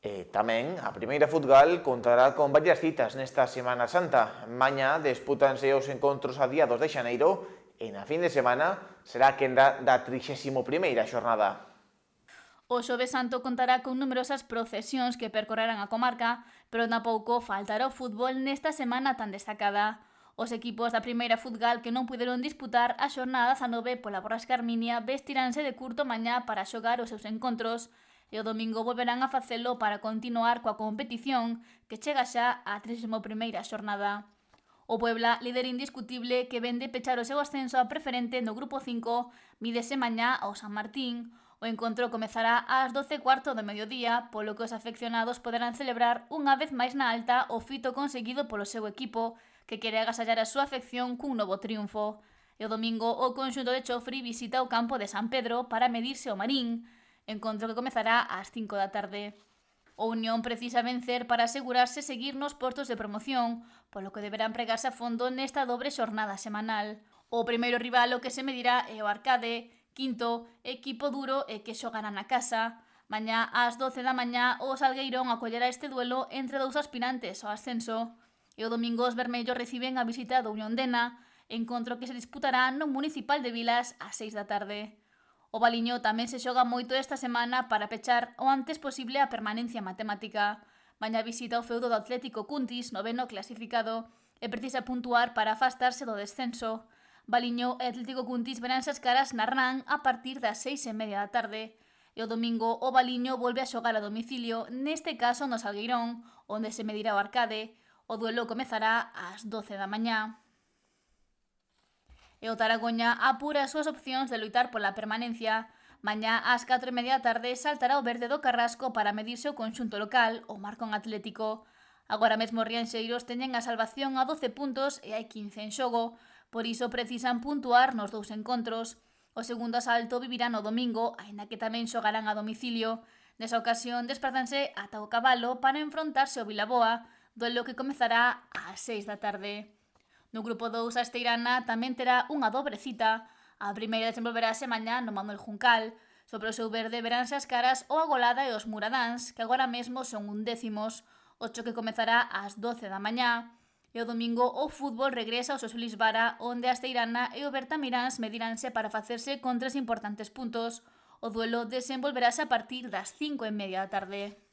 Tamén a primeira futbol contará con varias citas nesta Semana Santa. Mañá dispútanse os encontros adiados de xaneiro e na fin de semana será quenda da 31ª xornada. O Xoves Santo contará con numerosas procesións que percorrerán a comarca, pero tampouco faltará o fútbol nesta semana tan destacada. Os equipos da primeira futgal que non puderon disputar a xornada 19 pola Borrasca Arminia vestiránse de curto mañá para xogar os seus encontros e o domingo volverán a facelo para continuar coa competición que chega xa á 31ª xornada. O Puebla, líder indiscutible que vende pechar o seu ascenso a preferente no grupo 5, mídese mañá ao San Martín. O encontro comezará ás 12:15 do mediodía, polo que os afeccionados poderán celebrar unha vez máis na alta o fito conseguido polo seu equipo, que quere agasallar a súa afección cun novo triunfo. E o domingo o conxunto de Chofri visita o campo de San Pedro para medirse ao Marín, encontro que comezará ás 5 da tarde. O Unión precisa vencer para asegurarse seguir nos postos de promoción, polo que deberá empregarse a fondo nesta dobre xornada semanal. O primeiro rival o que se medirá é o Arcade, quinto, equipo duro e que xogará na casa. Mañá ás 12 da mañá o Salgueirón acollerá este duelo entre dous aspirantes ao ascenso. E o domingo os vermellos reciben a visita do Unión Dena, encontro que se disputará no Municipal de Vilas ás 6 da tarde. O Valiño tamén se xoga moito esta semana para pechar o antes posible a permanencia matemática. Mañá visita o feudo do Atlético Cuntis, noveno clasificado, e precisa puntuar para afastarse do descenso. Valiño e Atlético Cuntis verán as caras na RAN a partir das 6:30 da tarde. E o domingo o Valiño volve a xogar a domicilio, neste caso no Salgueirón, onde se medirá o Arcade. O duelo comezará ás 12 da mañá. E o Taragoña apura as súas opcións de loitar pola permanencia. Mañá ás 4:30 da tarde saltará o verde do Carrasco para medirse o conxunto local, o Marcón Atlético. Agora mesmo os rianxeiros teñen a salvación a 12 puntos e hai 15 en xogo, por iso precisan puntuar nos dous encontros. O segundo asalto vivirán o domingo, aínda que tamén xogarán a domicilio. Nesa ocasión desprázanse ata o Cabalo para enfrontarse ao Vilaboa, duelo que comezará ás 6 da tarde. No grupo 2, a Esteirana tamén terá unha dobre cita. A primeira desenvolverase mañá no Manuel Juncal. Sobre o seu verde veránse as caras o Agolada e os Muradáns, que agora mesmo son 11º. O choque comezará ás 12 da mañá. E o domingo o fútbol regresa ao Sosulis Vara, onde a Esteirana e o Bertamiráns mediránse para facerse con 3 importantes puntos. O duelo desenvolverase a partir das 5:30 da tarde.